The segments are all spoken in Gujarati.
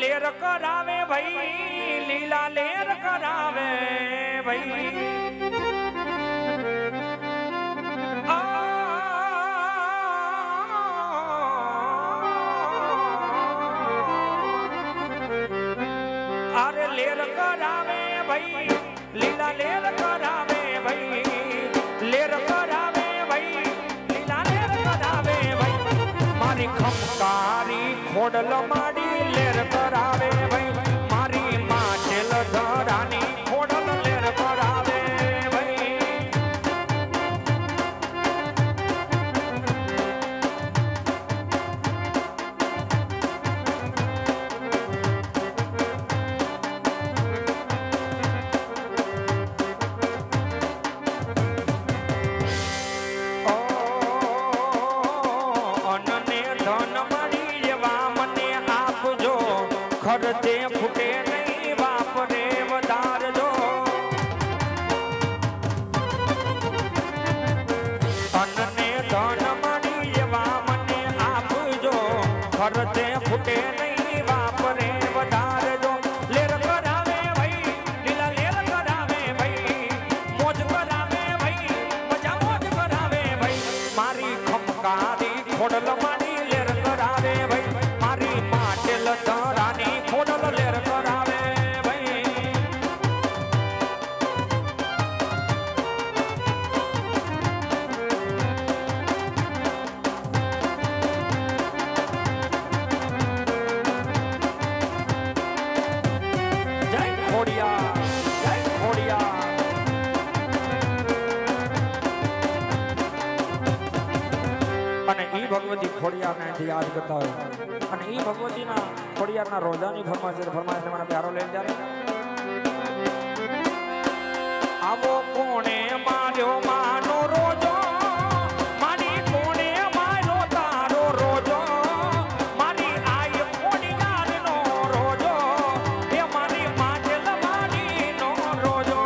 લેર કરાવે ભાઈ લીલા લેર કરાવે ભાઈ અરે લેર કરાવે ભાઈ લીલા લેર કરાવે ભાઈ લેર કરાવે ભાઈ લીલા લેર કરાવે ભાઈ મારી ખમકારી ખોડલ માડી લેર કરાવે ભાઈ મારી માટેલ ધરાની ખોડલ લેર કરાવે ભાઈ ખર્ચે ફૂટે નહીં વાપરે વધારજો અન્નને ધન મળી એવા મને આપજો ખર્ચે ફૂટે નહીં વાપરે વધારજો લેર કરાવે ભાઈ લીલા લેર કરાવે ભાઈ મોજ કરાવે ભાઈ મજા મોજ કરાવે ભાઈ મારી ખમકારી ખોડલ માડી લેર કરાવે ભાઈ મારી માટેલ ધરાની ખોડલ લેર કરાવે ભાઈ જય ખોડિયા જય ખોડિયા અને ઈ ભગવતી ખોડિયાને યાદ કરતા હોય અને ઈ ભગવતીના ખોડિયારના રોજાની ફરમાઈશ તમારા પ્યારો લઈને જ્યારે આવો કોણે માર્યો માનો રોજો મારી કોણે માર્યો તારો રોજો મારી આય ખોડિયારનો રોજો એ મારી માટેલ માડીનો રોજો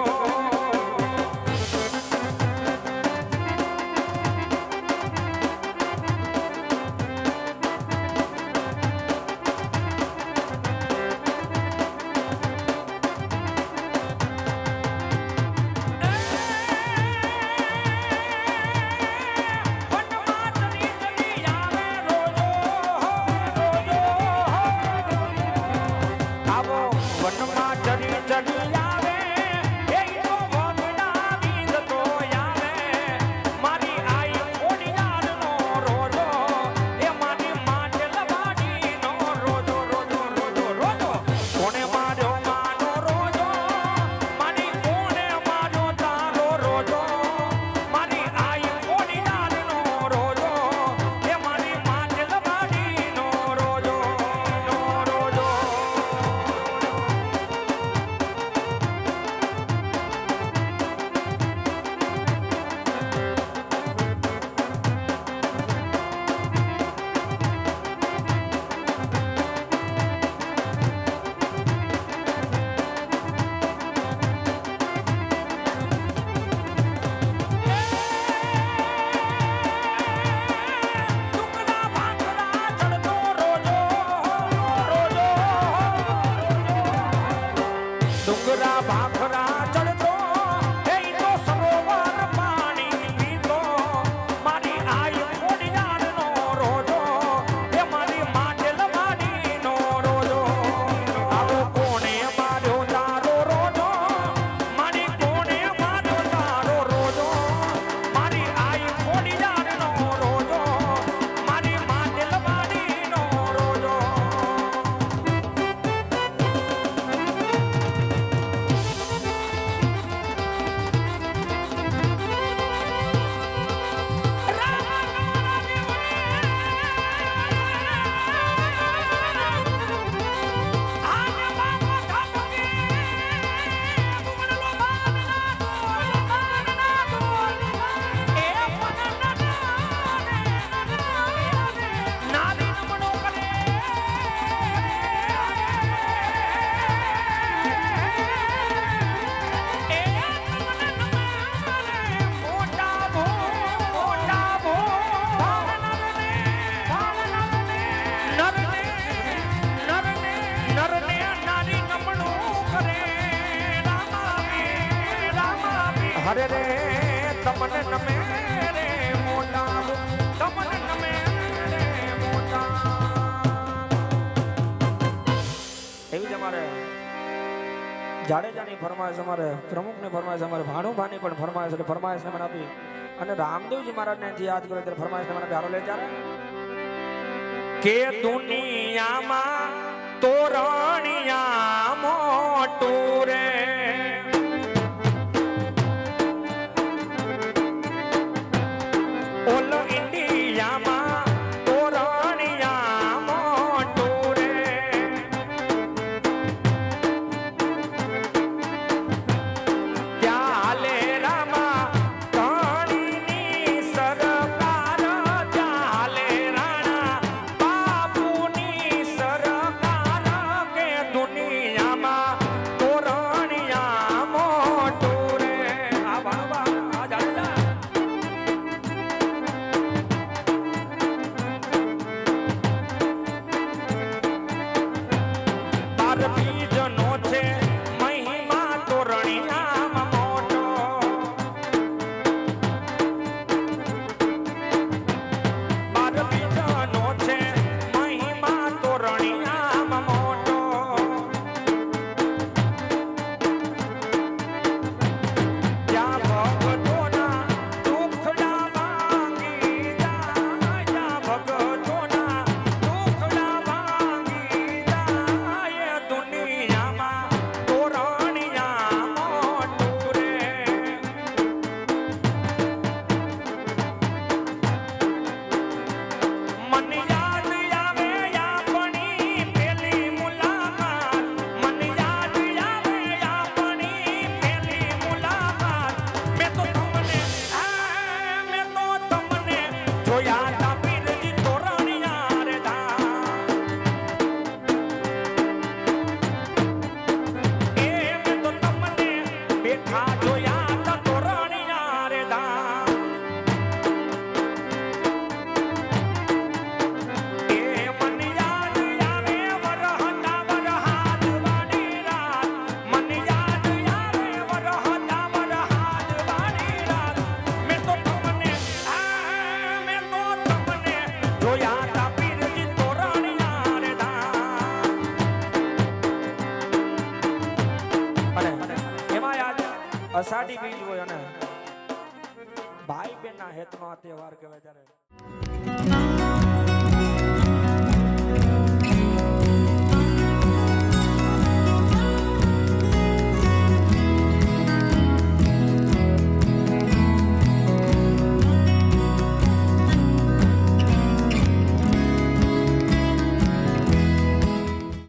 અરે રે તમને નમે રે મોટા તમને નમે રે મોટા એવી જ અમારે જાડેજાની ફરમાઈશ અમારે પ્રમુખની ફરમાઈશ અમારે ભાણુભાની પણ ફરમાઈશ એટલે ફરમાઈશ મને આપી અને રામદેવજી મહારાજને જે યાદ કર્યો ત્યારે ફરમાઈશ મને પ્યારો લે ત્યારે કે દુનિયામાં તોરણિયા મોટું રે ઓલ ઇન્ડિયામાં તોરણિયા મોટું રે ત્યાં લેરામાં ધણીની સરકાર ત્યાં લેરાણા બાપુની સરકાર કે દુનિયામાં તોરણિયા મોટું રે આ બાબા આ જાણતા બીજનો છે મહિમા તોરણિયામાં મોટો બાર બીજનો છે મહિમા તોરણિયામાં મોટો જ્યાં ભગતોના દુખડા ભાંગી જાય જ્યાં ભગતોના દુખડા ભાંગી જાય દુનિયામાં તોરણિયા મોટું રે મને યાદ આવે આપણી પેલી મુલાકાત મને યાદ આવે આપણી પેલી મુલાકાત મેં તો તમને જોયા તા પીરજી તોરણિયા રે ધા બેઠા જોયા તા તોરણિયા રે ધા એ મને યાદ આવે વરહતા વરહાદ વાળી રાત મને યાદ આવે વરહતા વરહાદ વાળી રાત મેં તો તમને જોયા તા પીરજી તોરણિયા રે ધા અને એમાં યાદ અષાઢી બીજ હોય અને ભાઈ બહેનના હેતનો આ તહેવાર કહેવાય ત્યારે